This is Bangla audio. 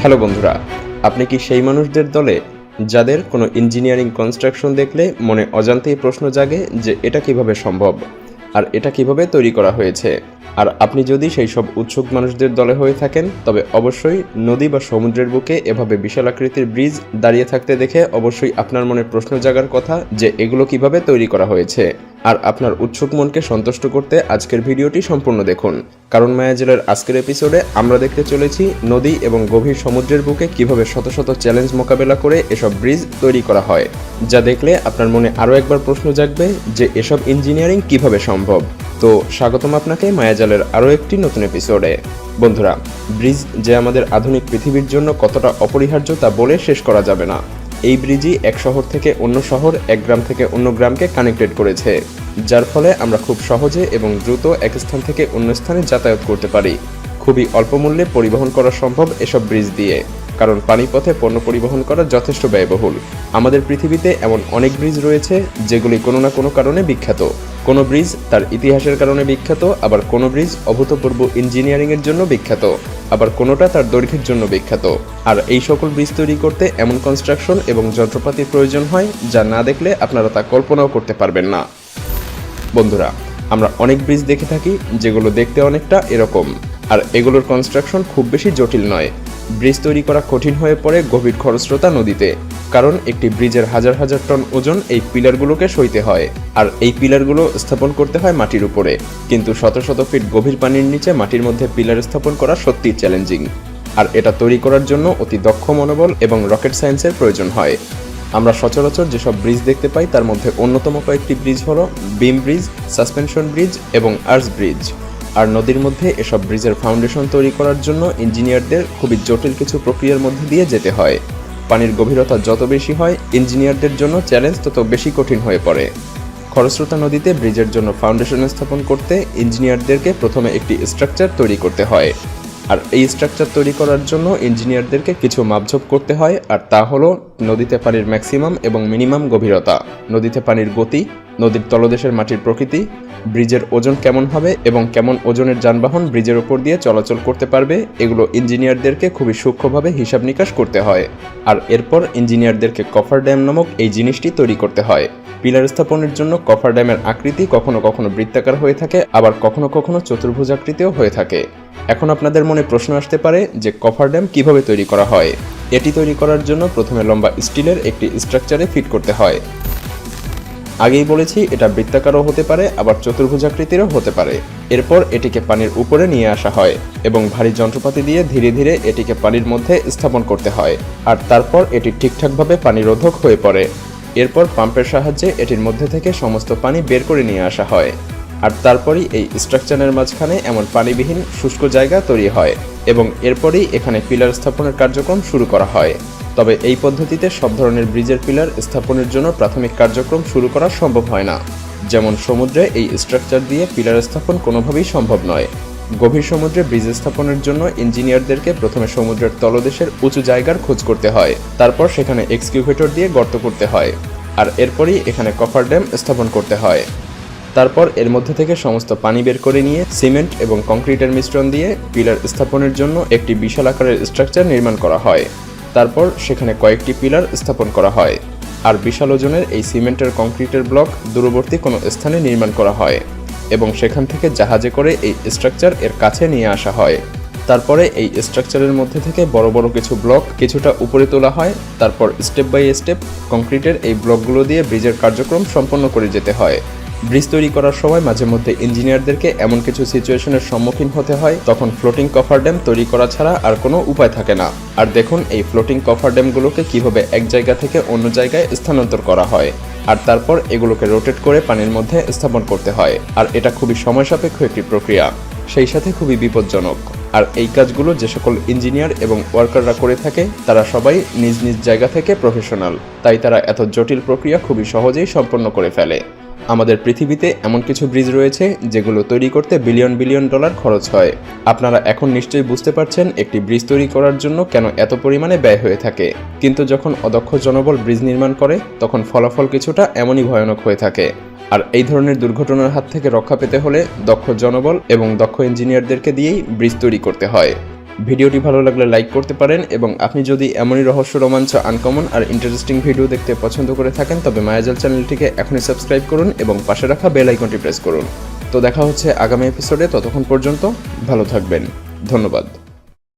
হ্যালো বন্ধুরা, আপনি কি সেই মানুষদের দলে যাদের কোনো ইঞ্জিনিয়ারিং কনস্ট্রাকশন দেখলে মনে অজান্তেই প্রশ্ন জাগে যে এটা কিভাবে সম্ভব আর এটা কিভাবে তৈরি করা হয়েছে? আর আপনি যদি সেই সব উৎসুক মানুষদের দলে হয়ে থাকেন তবে অবশ্যই নদী বা সমুদ্রের বুকে এভাবে বিশাল আকৃতির ব্রিজ দাঁড়িয়ে থাকতে দেখে অবশ্যই আপনার মনে প্রশ্ন জাগার কথা যে এগুলো কিভাবে তৈরি করা হয়েছে। আর আপনার উৎসুক মনকে সন্তুষ্ট করতে আজকের ভিডিওটি সম্পূর্ণ দেখুন, কারণ মায়াজালের আজকের এপিসোডে আমরা দেখতে চলেছি নদী এবং গভীর সমুদ্রের বুকে কিভাবে শত শত চ্যালেঞ্জ মোকাবেলা করে এসব ব্রিজ তৈরি করা হয়, যা দেখলে আপনার মনে আরও একবার প্রশ্ন জাগবে যে এসব ইঞ্জিনিয়ারিং কিভাবে সম্ভব। তো স্বাগতম আপনাকে মায়াজালের আরও একটি নতুন এপিসোডে। বন্ধুরা, ব্রিজ যে আমাদের আধুনিক পৃথিবীর জন্য কতটা অপরিহার্য তা বলে শেষ করা যাবে না। এই ব্রিজই এক শহর থেকে অন্য শহর, এক গ্রাম থেকে অন্য গ্রামকে কানেক্টেড করেছে, যার ফলে আমরা খুব সহজে এবং দ্রুত এক স্থান থেকে অন্য স্থানে যাতায়াত করতে পারি। খুবই অল্প মূল্যে পরিবহন করা সম্ভব এসব ব্রিজ দিয়ে, কারণ পানিপথে পণ্য পরিবহন করা যথেষ্ট ব্যয়বহুল। আমাদের পৃথিবীতে এমন অনেক ব্রিজ রয়েছে যেগুলি কোনো না কোনো কারণে বিখ্যাত। কোনো ব্রিজ তার ইতিহাসের কারণে বিখ্যাত, আবার কোনো ব্রিজ অভূতপূর্ব ইঞ্জিনিয়ারিংয়ের জন্য বিখ্যাত, আবার কোনোটা তার দৈর্ঘ্যের জন্য বিখ্যাত। আর এই সকল ব্রিজ তৈরি করতে এমন কনস্ট্রাকশন এবং যন্ত্রপাতির প্রয়োজন হয় যা না দেখলে আপনারা তা কল্পনাও করতে পারবেন না। বন্ধুরা, আমরা অনেক ব্রিজ দেখে থাকি যেগুলো দেখতে অনেকটা এরকম, আর এগুলোর কনস্ট্রাকশন খুব বেশি জটিল নয়। ব্রিজ তৈরি করা কঠিন হয়ে পড়ে গভীর খরস্রোতা নদীতে, কারণ একটি ব্রিজের হাজার হাজার টন ওজন এই পিলারগুলোকে সইতে হয়, আর এই পিলারগুলো স্থাপন করতে হয় মাটির উপরে। কিন্তু শত শত ফিট গভীর পানির নিচে মাটির মধ্যে পিলার স্থাপন করা সত্যিই চ্যালেঞ্জিং, আর এটা তৈরি করার জন্য অতি দক্ষ মনোবল এবং রকেট সায়েন্সের প্রয়োজন হয়। আমরা সচরাচর যেসব ব্রিজ দেখতে পাই তার মধ্যে অন্যতম কয়েকটি ব্রিজ হলো বিম ব্রিজ, সাসপেনশন ব্রিজ এবং আর্চ ব্রিজ। আর নদীর মধ্যে এসব ব্রিজের ফাউন্ডেশন তৈরি করার জন্য ইঞ্জিনিয়ারদের খুবই জটিল কিছু প্রক্রিয়ার মধ্যে দিয়ে যেতে হয়। পানির গভীরতা যত বেশি হয়, ইঞ্জিনিয়ারদের জন্য চ্যালেঞ্জ তত বেশি কঠিন হয়ে পড়ে। খরস্রোতা নদীতে ব্রিজের জন্য ফাউন্ডেশন স্থাপন করতে ইঞ্জিনিয়ারদেরকে প্রথমে একটি স্ট্রাকচার তৈরি করতে হয়, আর এই স্ট্রাকচার তৈরি করার জন্য ইঞ্জিনিয়ারদেরকে কিছু মাপঝোপ করতে হয়, আর তা হলো নদীতে পানির ম্যাক্সিমাম এবং মিনিমাম গভীরতা, নদীতে পানির গতি, নদীর তলদেশের মাটির প্রকৃতি, ব্রিজের ওজন কেমন হবে এবং কেমন ওজনের যানবাহন ব্রিজের ওপর দিয়ে চলাচল করতে পারবে, এগুলো ইঞ্জিনিয়ারদেরকে খুবই সূক্ষ্মভাবে হিসাব নিকাশ করতে হয়। আর এরপর ইঞ্জিনিয়ারদেরকে কফার ড্যাম নামক এই জিনিসটি তৈরি করতে হয়। পিলার স্থাপনের জন্য কফার ড্যামের আকৃতি কখনো কখনো বৃত্তাকার হয়ে থাকে, আবার কখনো কখনো চতুর্ভুজাকৃতিও হয়ে থাকে। এখন আপনাদের মনে প্রশ্ন আসতে পারে যে কফার ড্যাম কিভাবে তৈরি করা হয়। এটি তৈরি করার জন্য প্রথমে লম্বা স্টিলের একটি স্ট্রাকচারে ফিট করতে হয়। আগেই বলেছি এটা বৃত্তাকারও হতে পারে, আবার চতুর্ভুজাকৃতিরও হতে পারে। এরপর এটিকে পানির উপরে নিয়ে আসা হয় এবং ভারী যন্ত্রপাতি দিয়ে ধীরে ধীরে এটিকে পানির মধ্যে স্থাপন করতে হয়, আর তারপর এটি ঠিকঠাকভাবে পানিরোধক হয়ে পড়ে। এরপর পাম্পের সাহায্যে এটির মধ্যে থেকে সমস্ত পানি বের করে নিয়ে আসা হয়, আর তারপরই এই স্ট্রাকচারের মাঝখানে এমন পানিবিহীন শুষ্ক জায়গা তৈরি হয় এবং এরপরই এখানে পিলার স্থাপনের কার্যক্রম শুরু করা হয়। তবে এই পদ্ধতিতে সব ধরনের ব্রিজের পিলার স্থাপনের জন্য প্রাথমিক কার্যক্রম শুরু করা সম্ভব হয় না। যেমন সমুদ্রে এই স্ট্রাকচার দিয়ে পিলার স্থাপন কোনোভাবেই সম্ভব নয়। গভীর সমুদ্রে ব্রিজ স্থাপনের জন্য ইঞ্জিনিয়ারদেরকে প্রথমে সমুদ্রের তলদেশের উঁচু জায়গার খোঁজ করতে হয়, তারপর সেখানে এক্সকিউভেটর দিয়ে গর্ত করতে হয়, আর এরপরই এখানে কফার ড্যাম স্থাপন করতে হয়। তারপর এর মধ্যে থেকে সমস্ত পানি বের করে নিয়ে সিমেন্ট এবং কংক্রিটের মিশ্রণ দিয়ে পিলার স্থাপনের জন্য একটি বিশাল আকারের স্ট্রাকচার নির্মাণ করা হয়। তারপর সেখানে কয়েকটি পিলার স্থাপন করা হয়, আর বিশাল ওজনের এই সিমেন্টের কংক্রিটের ব্লক দূরবর্তী কোনো স্থানে নির্মাণ করা হয় এবং সেখান থেকে জাহাজে করে এই স্ট্রাকচার এর কাছে নিয়ে আসা হয়। তারপরে এই স্ট্রাকচারের মধ্যে থেকে বড় বড় কিছু ব্লক কিছুটা উপরে তোলা হয়। তারপর স্টেপ বাই স্টেপ কংক্রিটের এই ব্লকগুলো দিয়ে ব্রিজের কার্যক্রম সম্পন্ন করে যেতে হয়। ব্রিজ তৈরি করার সময় মাঝে মধ্যে ইঞ্জিনিয়ারদেরকে এমন কিছু সিচুয়েশনের সম্মুখীন হতে হয় তখন ফ্লোটিং কফার ড্যাম তৈরি করা ছাড়া আর কোনো উপায় থাকে না। আর দেখুন এই ফ্লোটিং কফার ড্যামগুলোকে কিভাবে এক জায়গা থেকে অন্য জায়গায় স্থানান্তর করা হয়, আর তারপর এগুলোকে রোটেট করে পানির মধ্যে স্থাপন করতে হয়। আর এটা খুবই সময় সাপেক্ষ একটি প্রক্রিয়া, সেই সাথে খুবই বিপজ্জনক। আর এই কাজগুলো যে সকল ইঞ্জিনিয়ার এবং ওয়ার্কাররা করে থাকে তারা সবাই নিজ নিজ জায়গা থেকে প্রফেশনাল, তাই তারা এত জটিল প্রক্রিয়া খুবই সহজেই সম্পন্ন করে ফেলে। আমাদের পৃথিবীতে এমন কিছু ব্রিজ রয়েছে যেগুলো তৈরি করতে বিলিয়ন বিলিয়ন ডলার খরচ হয়। আপনারা এখন নিশ্চয়ই বুঝতে পারছেন একটি ব্রিজ তৈরি করার জন্য কেন এত পরিমাণে ব্যয় হয়ে থাকে। কিন্তু যখন অদক্ষ জনবল ব্রিজ নির্মাণ করে তখন ফলাফল কিছুটা এমনই ভয়ানক হয়ে থাকে। আর এই ধরনের দুর্ঘটনার হাত থেকে রক্ষা পেতে হলে দক্ষ জনবল এবং দক্ষ ইঞ্জিনিয়ারদেরকে দিয়েই ব্রিজ তৈরি করতে হয়। ভিডিওটি ভালো লাগলে লাইক করতে পারেন এবং আপনি যদি এমনই রহস্য, রোমাঞ্চ, আনকমন আর ইন্টারেস্টিং ভিডিও দেখতে পছন্দ করে থাকেন তবে মায়াজাল চ্যানেলটিকে এখনই সাবস্ক্রাইব করুন এবং পাশে রাখা বেল আইকনটি প্রেস করুন। তো দেখা হচ্ছে আগামী এপিসোডে, ততক্ষণ পর্যন্ত ভালো থাকবেন। ধন্যবাদ।